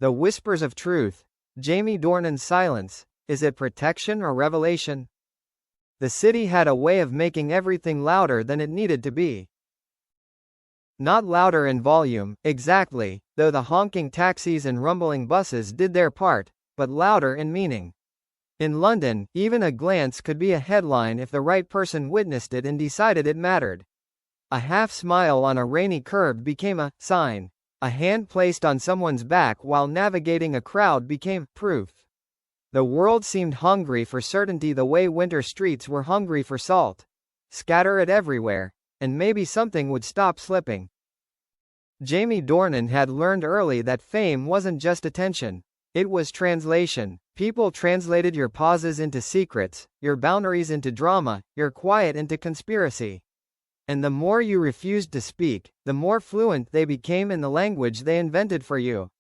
The whispers of truth. Jamie Dornan's silence. Is it protection or revelation? The city had a way of making everything louder than it needed to be. Not louder in volume, exactly, though the honking taxis and rumbling buses did their part, but louder in meaning. In London, even a glance could be a headline if the right person witnessed it and decided it mattered. A half smile on a rainy curb became a sign. A hand placed on someone's back while navigating a crowd became proof. The world seemed hungry for certainty the way winter streets were hungry for salt. Scatter it everywhere, and maybe something would stop slipping. Jamie Dornan had learned early that fame wasn't just attention. It was translation. People translated your pauses into secrets, your boundaries into drama, your quiet into conspiracy. And the more you refused to speak, the more fluent they became in the language they invented for you.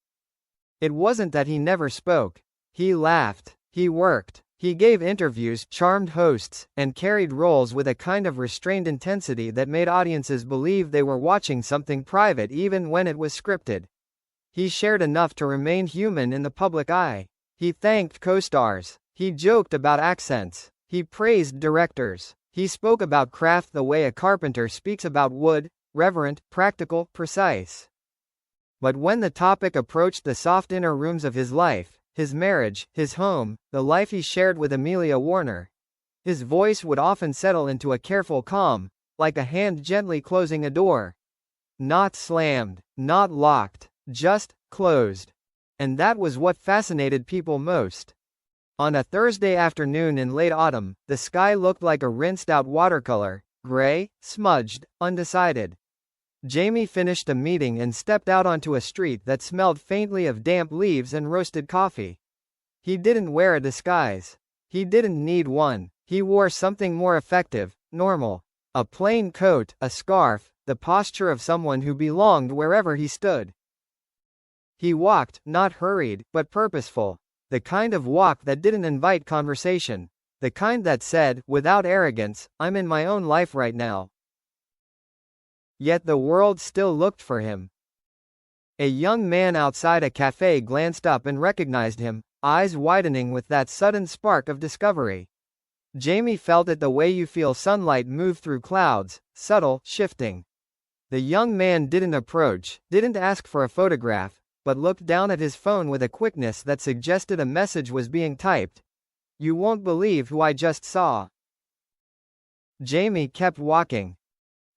It wasn't that he never spoke. He laughed. He worked. He gave interviews, charmed hosts, and carried roles with a kind of restrained intensity that made audiences believe they were watching something private even when it was scripted. He shared enough to remain human in the public eye. He thanked co-stars. He joked about accents. He praised directors. He spoke about craft the way a carpenter speaks about wood, reverent, practical, precise. But when the topic approached the soft inner rooms of his life, his marriage, his home, the life he shared with Amelia Warner, his voice would often settle into a careful calm, like a hand gently closing a door. Not slammed, not locked, just closed. And that was what fascinated people most. On a Thursday afternoon in late autumn, the sky looked like a rinsed-out watercolor, gray, smudged, undecided. Jamie finished a meeting and stepped out onto a street that smelled faintly of damp leaves and roasted coffee. He didn't wear a disguise. He didn't need one. He wore something more effective, normal. A plain coat, a scarf, the posture of someone who belonged wherever he stood. He walked, not hurried, but purposeful. The kind of walk that didn't invite conversation. The kind that said, without arrogance, I'm in my own life right now. Yet the world still looked for him. A young man outside a cafe glanced up and recognized him, eyes widening with that sudden spark of discovery. Jamie felt it the way you feel sunlight move through clouds, subtle, shifting. The young man didn't approach, didn't ask for a photograph, but looked down at his phone with a quickness that suggested a message was being typed. You won't believe who I just saw. Jamie kept walking.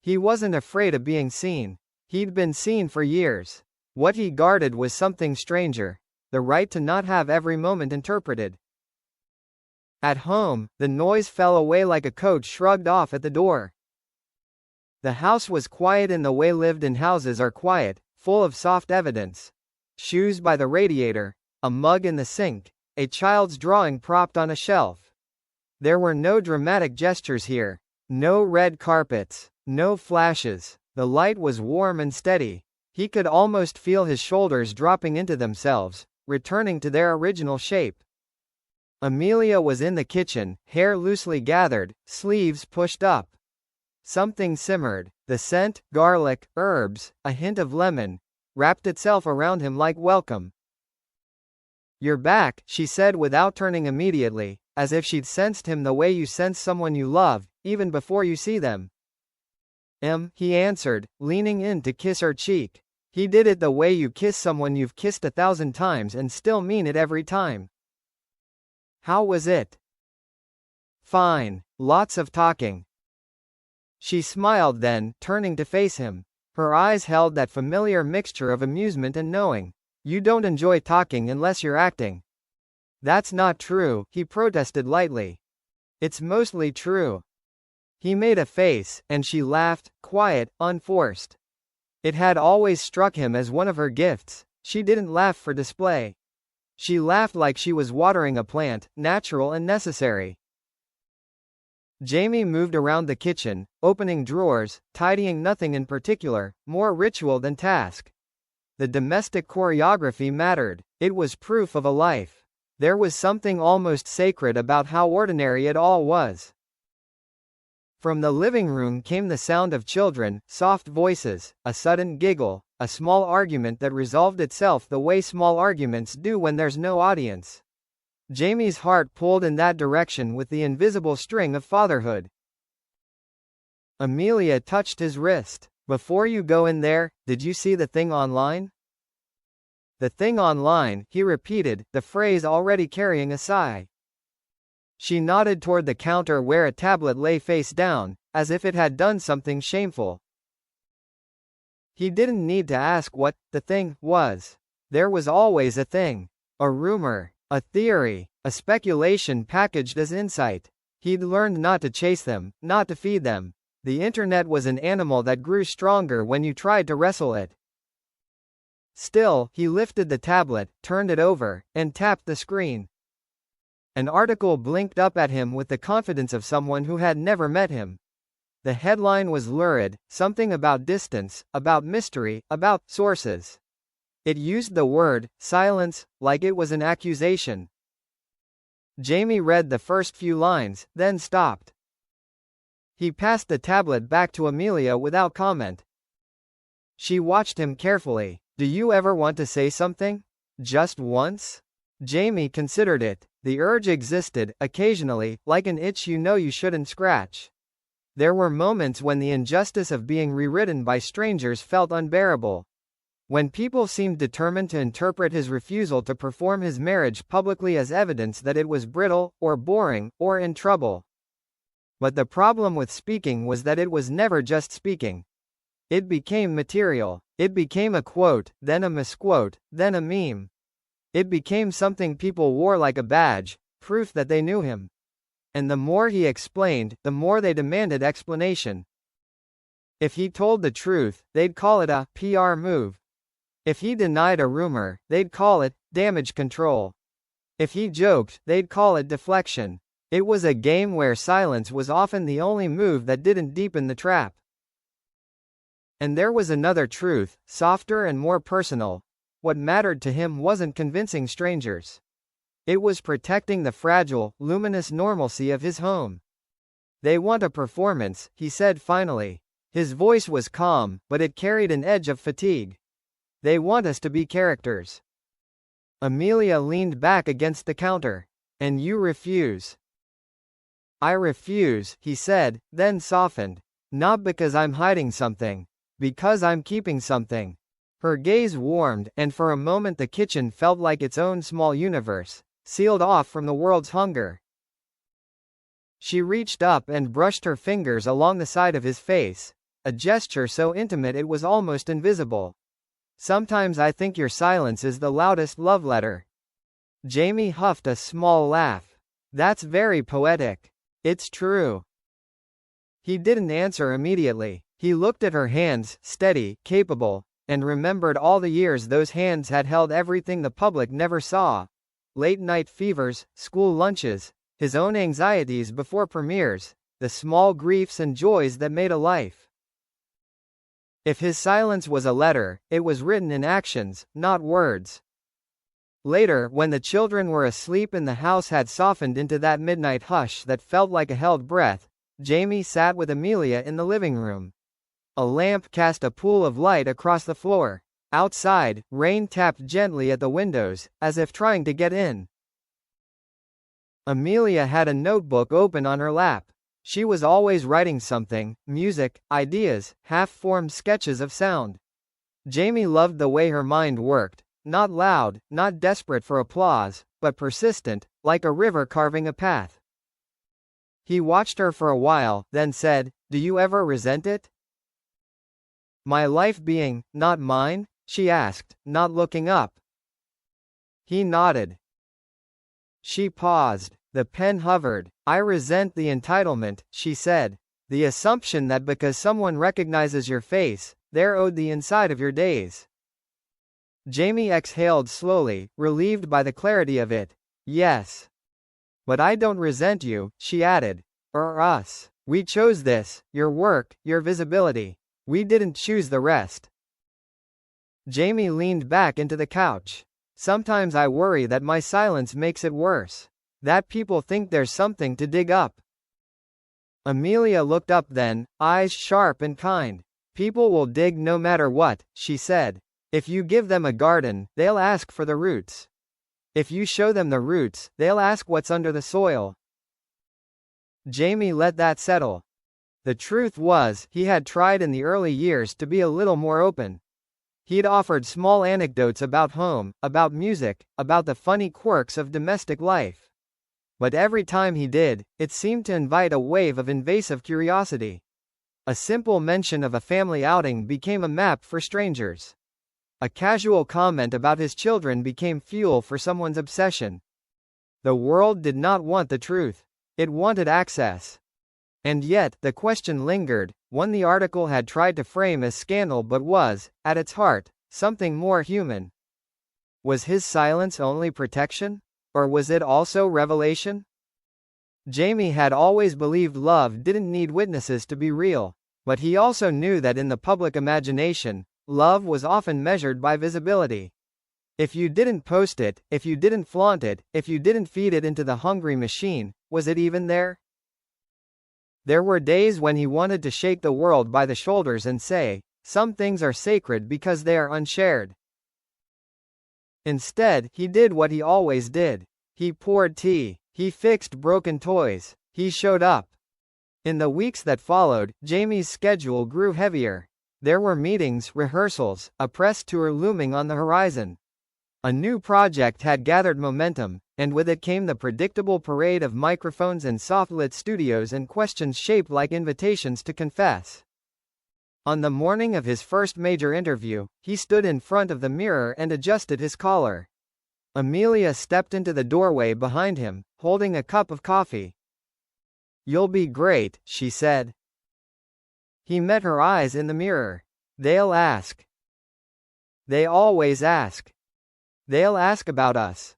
He wasn't afraid of being seen. He'd been seen for years. What he guarded was something stranger. The right to not have every moment interpreted. At home, the noise fell away like a coat shrugged off at the door. The house was quiet in the way lived-in houses are quiet, full of soft evidence. Shoes by the radiator, a mug in the sink, a child's drawing propped on a shelf. There were no dramatic gestures here. No red carpets. No flashes. The light was warm and steady. He could almost feel his shoulders dropping into themselves, returning to their original shape. Amelia was in the kitchen, hair loosely gathered, sleeves pushed up. Something simmered. The scent, garlic, herbs, a hint of lemon, wrapped itself around him like welcome. You're back, she said without turning immediately, as if she'd sensed him the way you sense someone you love, even before you see them. He answered, leaning in to kiss her cheek. He did it the way you kiss someone you've kissed 1,000 times and still mean it every time. How was it? Fine. Lots of talking. She smiled then, turning to face him. Her eyes held that familiar mixture of amusement and knowing. You don't enjoy talking unless you're acting. That's not true, he protested lightly. It's mostly true. He made a face, and she laughed, quiet, unforced. It had always struck him as one of her gifts. She didn't laugh for display. She laughed like she was watering a plant, natural and necessary. Jamie moved around the kitchen, opening drawers, tidying nothing in particular, more ritual than task. The domestic choreography mattered. It was proof of a life. There was something almost sacred about how ordinary it all was. From the living room came the sound of children, soft voices, a sudden giggle, a small argument that resolved itself the way small arguments do when there's no audience. Jamie's heart pulled in that direction with the invisible string of fatherhood. Amelia touched his wrist. Before you go in there, did you see the thing online? The thing online, he repeated, the phrase already carrying a sigh. She nodded toward the counter where a tablet lay face down, as if it had done something shameful. He didn't need to ask what the thing was. There was always a thing. A rumor, a theory, a speculation packaged as insight. He'd learned not to chase them, not to feed them. The internet was an animal that grew stronger when you tried to wrestle it. Still, he lifted the tablet, turned it over, and tapped the screen. An article blinked up at him with the confidence of someone who had never met him. The headline was lurid, something about distance, about mystery, about sources. It used the word silence like it was an accusation. Jamie read the first few lines, then stopped. He passed the tablet back to Amelia without comment. She watched him carefully. Do you ever want to say something? Just once? Jamie considered it. The urge existed, occasionally, like an itch you know you shouldn't scratch. There were moments when the injustice of being rewritten by strangers felt unbearable. When people seemed determined to interpret his refusal to perform his marriage publicly as evidence that it was brittle, or boring, or in trouble. But the problem with speaking was that it was never just speaking. It became material. It became a quote, then a misquote, then a meme. It became something people wore like a badge, proof that they knew him. And the more he explained, the more they demanded explanation. If he told the truth, they'd call it a PR move. If he denied a rumor, they'd call it damage control. If he joked, they'd call it deflection. It was a game where silence was often the only move that didn't deepen the trap. And there was another truth, softer and more personal. What mattered to him wasn't convincing strangers. It was protecting the fragile, luminous normalcy of his home. They want a performance, he said finally. His voice was calm, but it carried an edge of fatigue. They want us to be characters. Amelia leaned back against the counter. And you refuse. I refuse, he said, then softened. Not because I'm hiding something. Because I'm keeping something. Her gaze warmed, and for a moment the kitchen felt like its own small universe, sealed off from the world's hunger. She reached up and brushed her fingers along the side of his face, a gesture so intimate it was almost invisible. Sometimes I think your silence is the loudest love letter. Jamie huffed a small laugh. That's very poetic. It's true. He didn't answer immediately. He looked at her hands, steady, capable, and remembered all the years those hands had held everything the public never saw. Late-night fevers, school lunches, his own anxieties before premieres, the small griefs and joys that made a life. If his silence was a letter, it was written in actions, not words. Later, when the children were asleep and the house had softened into that midnight hush that felt like a held breath, Jamie sat with Amelia in the living room. A lamp cast a pool of light across the floor. Outside, rain tapped gently at the windows, as if trying to get in. Amelia had a notebook open on her lap. She was always writing something, music, ideas, half-formed sketches of sound. Jamie loved the way her mind worked, not loud, not desperate for applause, but persistent, like a river carving a path. He watched her for a while, then said, "Do you ever resent it?" My life being, not mine? She asked, not looking up. He nodded. She paused. The pen hovered. I resent the entitlement, she said. The assumption that because someone recognizes your face, they're owed the inside of your days. Jamie exhaled slowly, relieved by the clarity of it. Yes. But I don't resent you, she added. Or us. We chose this, your work, your visibility. We didn't choose the rest. Jamie leaned back into the couch. Sometimes I worry that my silence makes it worse. That people think there's something to dig up. Amelia looked up then, eyes sharp and kind. People will dig no matter what, she said. If you give them a garden, they'll ask for the roots. If you show them the roots, they'll ask what's under the soil. Jamie let that settle. The truth was, he had tried in the early years to be a little more open. He'd offered small anecdotes about home, about music, about the funny quirks of domestic life. But every time he did, it seemed to invite a wave of invasive curiosity. A simple mention of a family outing became a map for strangers. A casual comment about his children became fuel for someone's obsession. The world did not want the truth. It wanted access. And yet, the question lingered, one the article had tried to frame as scandal but was, at its heart, something more human. Was his silence only protection? Or was it also revelation? Jamie had always believed love didn't need witnesses to be real, but he also knew that in the public imagination, love was often measured by visibility. If you didn't post it, if you didn't flaunt it, if you didn't feed it into the hungry machine, was it even there? There were days when he wanted to shake the world by the shoulders and say, some things are sacred because they are unshared. Instead, he did what he always did. He poured tea. He fixed broken toys. He showed up. In the weeks that followed, Jamie's schedule grew heavier. There were meetings, rehearsals, a press tour looming on the horizon. A new project had gathered momentum, and with it came the predictable parade of microphones and soft-lit studios and questions shaped like invitations to confess. On the morning of his first major interview, he stood in front of the mirror and adjusted his collar. Amelia stepped into the doorway behind him, holding a cup of coffee. "You'll be great," she said. He met her eyes in the mirror. "They'll ask. They always ask. They'll ask about us."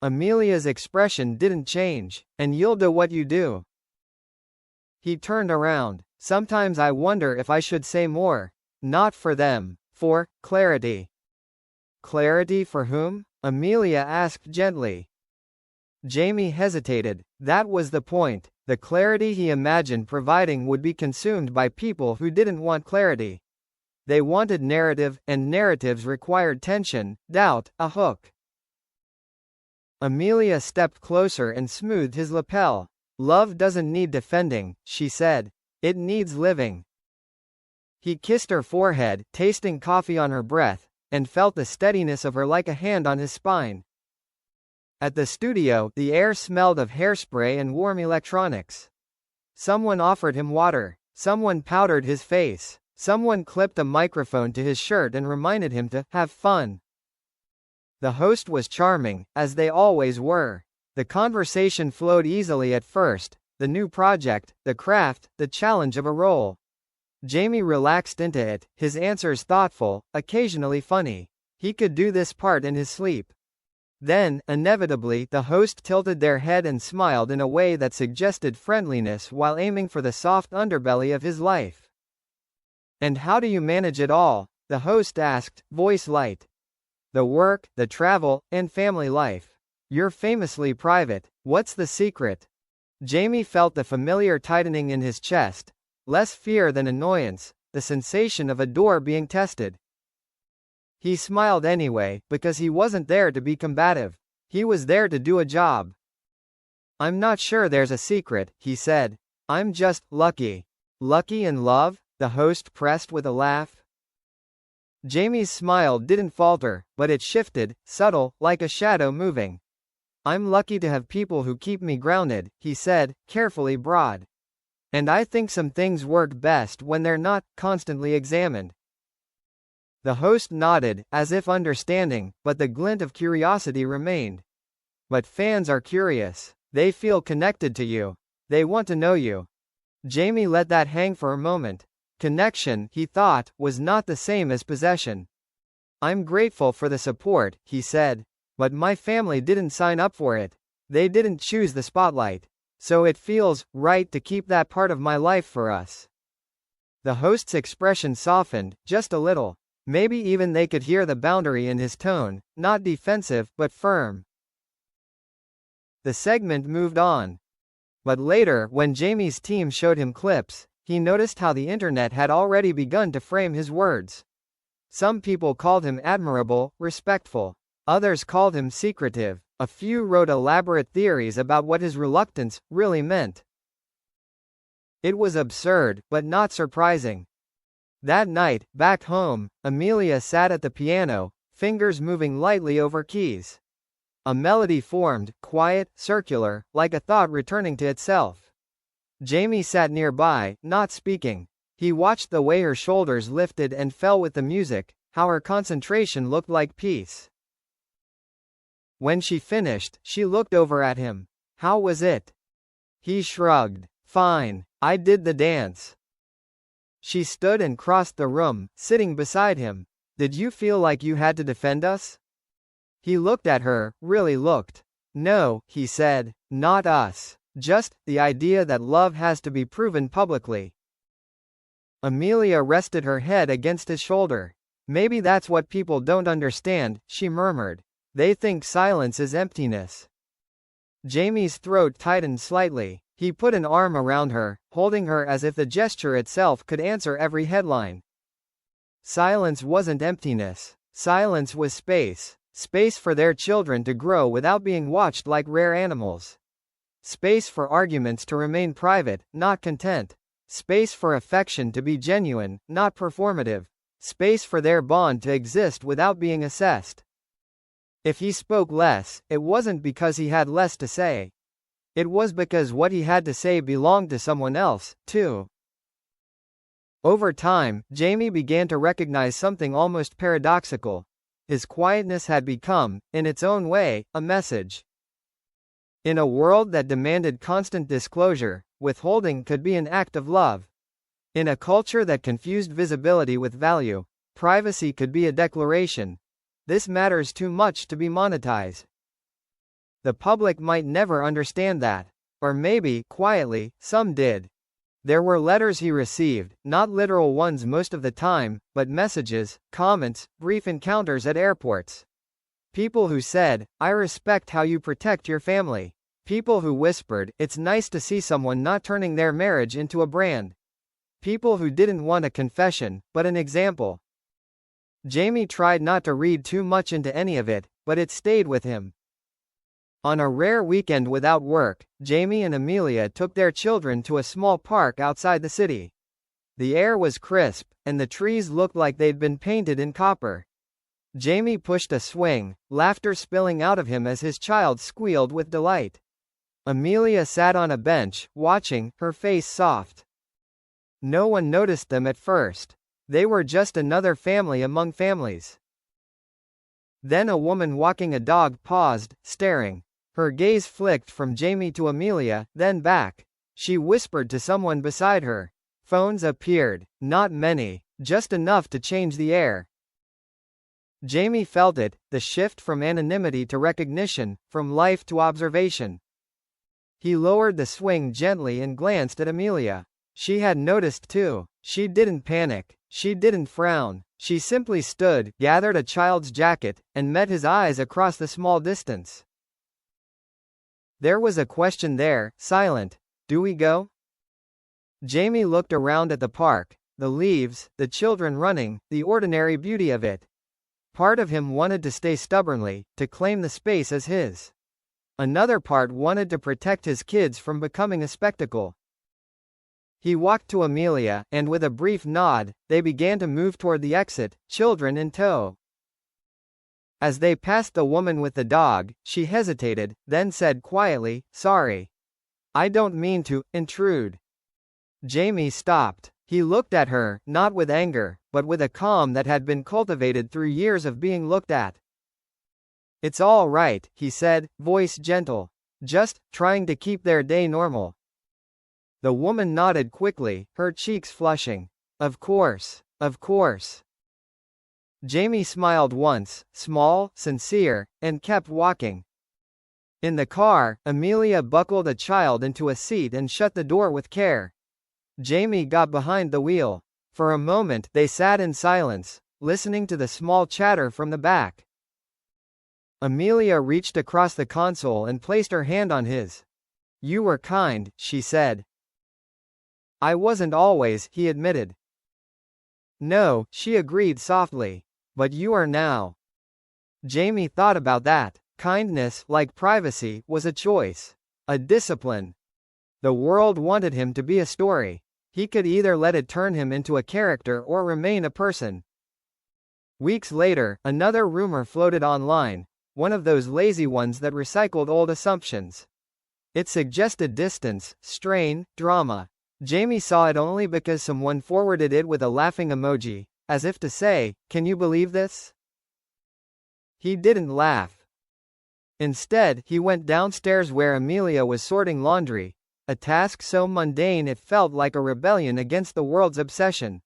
Amelia's expression didn't change. "And you'll do what you do." He turned around. "Sometimes I wonder if I should say more. Not for them. For clarity." "Clarity for whom?" Amelia asked gently. Jamie hesitated. That was the point. The clarity he imagined providing would be consumed by people who didn't want clarity. They wanted narrative, and narratives required tension, doubt, a hook. Amelia stepped closer and smoothed his lapel. "Love doesn't need defending," she said. "It needs living." He kissed her forehead, tasting coffee on her breath, and felt the steadiness of her like a hand on his spine. At the studio, the air smelled of hairspray and warm electronics. Someone offered him water. Someone powdered his face. Someone clipped a microphone to his shirt and reminded him to have fun. The host was charming, as they always were. The conversation flowed easily at first, the new project, the craft, the challenge of a role. Jamie relaxed into it, his answers thoughtful, occasionally funny. He could do this part in his sleep. Then, inevitably, the host tilted their head and smiled in a way that suggested friendliness while aiming for the soft underbelly of his life. "And how do you manage it all?" the host asked, voice light. "The work, the travel, and family life. You're famously private. What's the secret?" Jamie felt the familiar tightening in his chest. Less fear than annoyance, the sensation of a door being tested. He smiled anyway, because he wasn't there to be combative. He was there to do a job. "I'm not sure there's a secret," he said. "I'm just lucky." "Lucky in love?" the host pressed with a laugh. Jamie's smile didn't falter, but it shifted, subtle, like a shadow moving. "I'm lucky to have people who keep me grounded," he said, carefully broad. "And I think some things work best when they're not constantly examined." The host nodded, as if understanding, but the glint of curiosity remained. "But fans are curious. They feel connected to you. They want to know you." Jamie let that hang for a moment. Connection, he thought, was not the same as possession. "I'm grateful for the support," he said. "But my family didn't sign up for it. They didn't choose the spotlight. So it feels right to keep that part of my life for us." The host's expression softened, just a little. Maybe even they could hear the boundary in his tone, not defensive, but firm. The segment moved on. But later, when Jamie's team showed him clips, He noticed how the internet had already begun to frame his words. Some people called him admirable, respectful. Others called him secretive. A few wrote elaborate theories about what his reluctance really meant. It was absurd, but not surprising. That night, back home, Amelia sat at the piano, fingers moving lightly over keys. A melody formed, quiet, circular, like a thought returning to itself. Jamie sat nearby, not speaking. He watched the way her shoulders lifted and fell with the music, how her concentration looked like peace. When she finished, she looked over at him. How was it? He shrugged. Fine. I did the dance. She stood and crossed the room, sitting beside him. Did you feel like you had to defend us? He looked at her, really looked. No, he said, not us. Just, the idea that love has to be proven publicly. Amelia rested her head against his shoulder. Maybe that's what people don't understand, she murmured. They think silence is emptiness. Jamie's throat tightened slightly. He put an arm around her, holding her as if the gesture itself could answer every headline. Silence wasn't emptiness. Silence was space. Space for their children to grow without being watched like rare animals. Space for arguments to remain private, not content. Space for affection to be genuine, not performative. Space for their bond to exist without being assessed. If he spoke less, it wasn't because he had less to say. It was because what he had to say belonged to someone else, too. Over time, Jamie began to recognize something almost paradoxical. His quietness had become, in its own way, a message. In a world that demanded constant disclosure, withholding could be an act of love. In a culture that confused visibility with value, privacy could be a declaration. This matters too much to be monetized. The public might never understand that. Or maybe, quietly, some did. There were letters he received, not literal ones most of the time, but messages, comments, brief encounters at airports. People who said, I respect how you protect your family. People who whispered, it's nice to see someone not turning their marriage into a brand. People who didn't want a confession, but an example. Jamie tried not to read too much into any of it, but it stayed with him. On a rare weekend without work, Jamie and Amelia took their children to a small park outside the city. The air was crisp, and the trees looked like they'd been painted in copper. Jamie pushed a swing, laughter spilling out of him as his child squealed with delight. Amelia sat on a bench, watching, her face soft. No one noticed them at first. They were just another family among families. Then a woman walking a dog paused, staring. Her gaze flicked from Jamie to Amelia, then back. She whispered to someone beside her. Phones appeared. Not many, just enough to change the air. Jamie felt it, the shift from anonymity to recognition, from life to observation. He lowered the swing gently and glanced at Amelia. She had noticed too. She didn't panic. She didn't frown. She simply stood, gathered a child's jacket, and met his eyes across the small distance. There was a question there, silent. Do we go? Jamie looked around at the park, the leaves, the children running, the ordinary beauty of it. Part of him wanted to stay stubbornly, to claim the space as his. Another part wanted to protect his kids from becoming a spectacle. He walked to Amelia, and with a brief nod, they began to move toward the exit, children in tow. As they passed the woman with the dog, she hesitated, then said quietly, Sorry. I don't mean to intrude. Jamie stopped. He looked at her, not with anger, but with a calm that had been cultivated through years of being looked at. It's all right, he said, voice gentle. Just trying to keep their day normal. The woman nodded quickly, her cheeks flushing. Of course. Of course. Jamie smiled once, small, sincere, and kept walking. In the car, Amelia buckled a child into a seat and shut the door with care. Jamie got behind the wheel. For a moment, they sat in silence, listening to the small chatter from the back. Amelia reached across the console and placed her hand on his. You were kind, she said. I wasn't always, he admitted. No, she agreed softly. But you are now. Jamie thought about that. Kindness, like privacy, was a choice. A discipline. The world wanted him to be a story. He could either let it turn him into a character or remain a person. Weeks later, another rumor floated online, one of those lazy ones that recycled old assumptions. It suggested distance, strain, drama. Jamie saw it only because someone forwarded it with a laughing emoji, as if to say, "Can you believe this?" He didn't laugh. Instead, he went downstairs where Amelia was sorting laundry, a task so mundane it felt like a rebellion against the world's obsession.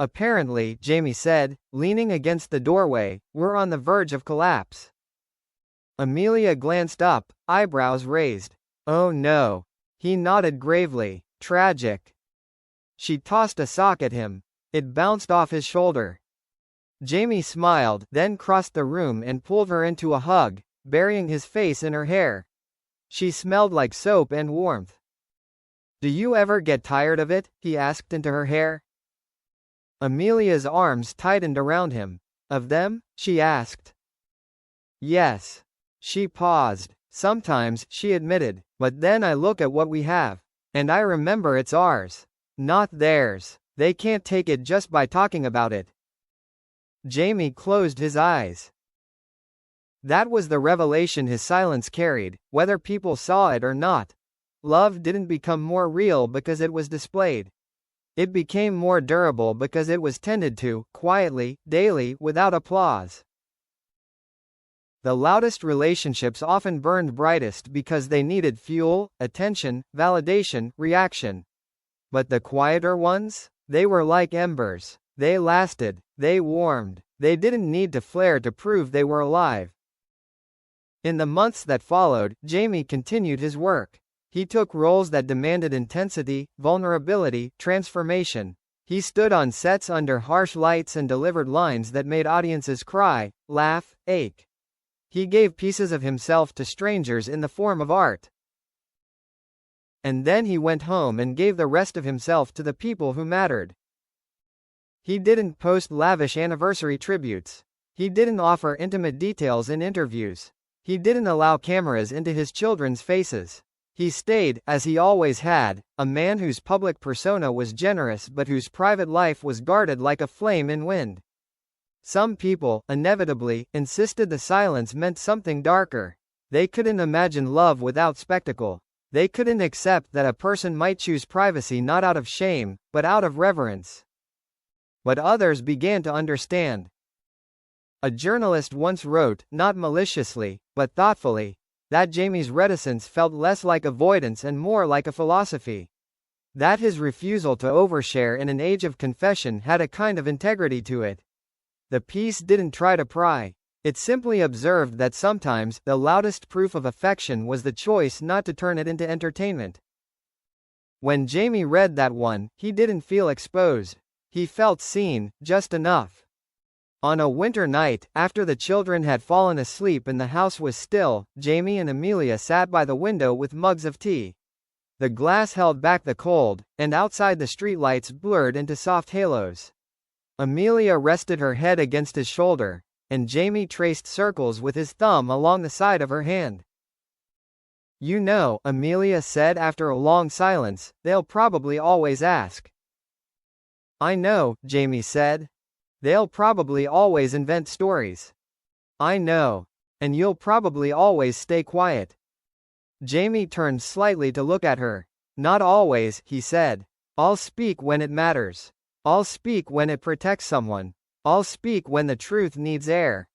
Apparently, Jamie said, leaning against the doorway, we're on the verge of collapse. Amelia glanced up, eyebrows raised. Oh no. He nodded gravely. Tragic. She tossed a sock at him. It bounced off his shoulder. Jamie smiled, then crossed the room and pulled her into a hug, burying his face in her hair. She smelled like soap and warmth. Do you ever get tired of it? He asked into her hair. Amelia's arms tightened around him. Of them? She asked. Yes. She paused. Sometimes, she admitted, but then I look at what we have. And I remember it's ours. Not theirs. They can't take it just by talking about it. Jamie closed his eyes. That was the revelation his silence carried, whether people saw it or not. Love didn't become more real because it was displayed. It became more durable because it was tended to, quietly, daily, without applause. The loudest relationships often burned brightest because they needed fuel, attention, validation, reaction. But the quieter ones? They were like embers. They lasted. They warmed. They didn't need to flare to prove they were alive. In the months that followed, Jamie continued his work. He took roles that demanded intensity, vulnerability, transformation. He stood on sets under harsh lights and delivered lines that made audiences cry, laugh, ache. He gave pieces of himself to strangers in the form of art. And then he went home and gave the rest of himself to the people who mattered. He didn't post lavish anniversary tributes. He didn't offer intimate details in interviews. He didn't allow cameras into his children's faces. He stayed, as he always had, a man whose public persona was generous but whose private life was guarded like a flame in wind. Some people, inevitably, insisted the silence meant something darker. They couldn't imagine love without spectacle. They couldn't accept that a person might choose privacy not out of shame, but out of reverence. But others began to understand. A journalist once wrote, not maliciously, but thoughtfully, that Jamie's reticence felt less like avoidance and more like a philosophy. That his refusal to overshare in an age of confession had a kind of integrity to it. The piece didn't try to pry. It simply observed that sometimes, the loudest proof of affection was the choice not to turn it into entertainment. When Jamie read that one, he didn't feel exposed. He felt seen, just enough. On a winter night, after the children had fallen asleep and the house was still, Jamie and Amelia sat by the window with mugs of tea. The glass held back the cold, and outside the streetlights blurred into soft halos. Amelia rested her head against his shoulder, and Jamie traced circles with his thumb along the side of her hand. You know, Amelia said after a long silence, they'll probably always ask. I know, Jamie said. They'll probably always invent stories. I know. And you'll probably always stay quiet. Jamie turned slightly to look at her. Not always, he said. I'll speak when it matters. I'll speak when it protects someone. I'll speak when the truth needs air.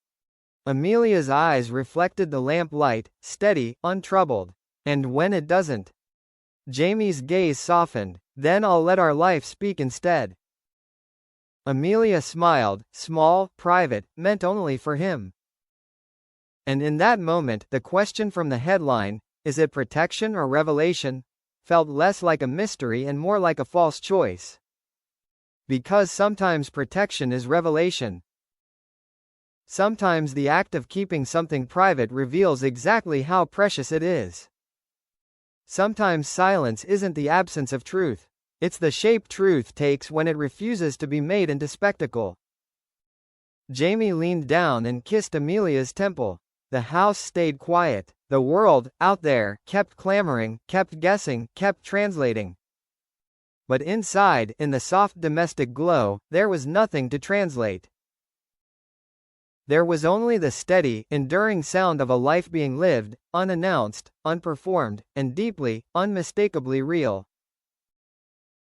Amelia's eyes reflected the lamp light, steady, untroubled. And when it doesn't? Jamie's gaze softened. Then I'll let our life speak instead. Amelia smiled, small, private, meant only for him. And in that moment, the question from the headline, is it protection or revelation, felt less like a mystery and more like a false choice. Because sometimes protection is revelation. Sometimes the act of keeping something private reveals exactly how precious it is. Sometimes silence isn't the absence of truth. It's the shape truth takes when it refuses to be made into spectacle. Jamie leaned down and kissed Amelia's temple. The house stayed quiet. The world, out there, kept clamoring, kept guessing, kept translating. But inside, in the soft domestic glow, there was nothing to translate. There was only the steady, enduring sound of a life being lived, unannounced, unperformed, and deeply, unmistakably real.